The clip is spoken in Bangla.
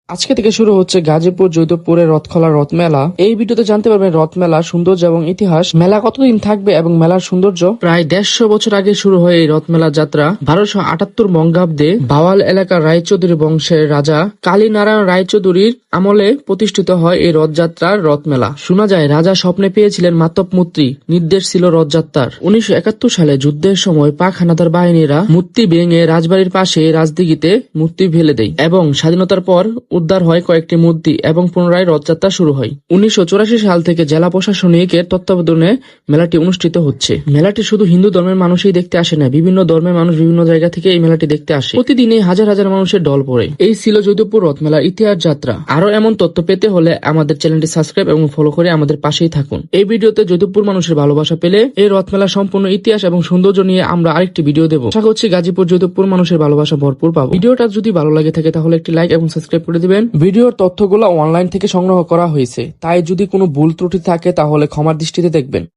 আজকে থেকে শুরু হচ্ছে গাজীপুর জৈতপুরের রথখোলা রথ মেলা। এই ভিডিওতে জানতে পারবেন রথ মেলার সৌন্দর্য এবং ইতিহাস, মেলা কতদিন থাকবে এবং মেলার সৌন্দর্য। প্রায় 150 বছর আগে শুরু হয় এই রথ মেলার যাত্রা। 1278 বঙ্গাব্দে বাওয়াল এলাকার রায়চৌধুরী বংশের রাজা কালীনারায়ণ রায়চৌধুরীর আমলে প্রতিষ্ঠিত হয় এই রথযাত্রার রথ মেলা। শোনা যায় রাজা স্বপ্নে পেয়েছিলেন মাতব মূর্তি, নির্দেশ ছিল রথযাত্রার। 1971 সালে যুদ্ধের সময় পাক হানাদার বাহিনীরা মূর্তি ভেঙে রাজবাড়ির পাশে রাজদিঘিতে মূর্তি ফেলে দেয় এবং স্বাধীনতার পর উদ্ধার হয় কয়েকটি মূর্তি এবং পুনরায় রথযাত্রা শুরু হয়। 1984 সাল থেকে জেলা প্রশাসনিকের তত্ত্বাবধানে মেলাটি অনুষ্ঠিত হচ্ছে। মেলাটি শুধু হিন্দু ধর্মের মানুষই দেখতে আসে না, বিভিন্ন ধর্মের মানুষ বিভিন্ন জায়গা থেকে এই মেলাটি দেখতে আসে। প্রতিদিনই হাজার হাজার মানুষের ঢল পড়ে। এই ছিল জৈতপুর রথ মেলার ইতিহাস যাত্রা। আরো এমন তথ্য পেতে হলে আমাদের চ্যানেলটি সাবস্ক্রাইব এবং ফলো করে আমাদের পাশেই থাকুন। এই ভিডিওতে জৈতপুর মানুষের ভালোবাসা পেলে এই রথ মেলার সম্পূর্ণ ইতিহাস এবং সৌন্দর্য নিয়ে আমরা আরেকটি ভিডিও দেবো। আশা করছি গাজীপুর জৈতপুর মানুষের ভালোবাসা ভরপুর পাবো। ভিডিওটা যদি ভালো লাগে থাকে তাহলে একটি লাইক এবং সাবস্ক্রাইব করে দিবেন। ভিডিওর তথ্যগুলো অনলাইন থেকে সংগ্রহ করা হয়েছে, তাই যদি কোনো ভুল ত্রুটি থাকে তাহলে ক্ষমার দৃষ্টিতে দেখবেন।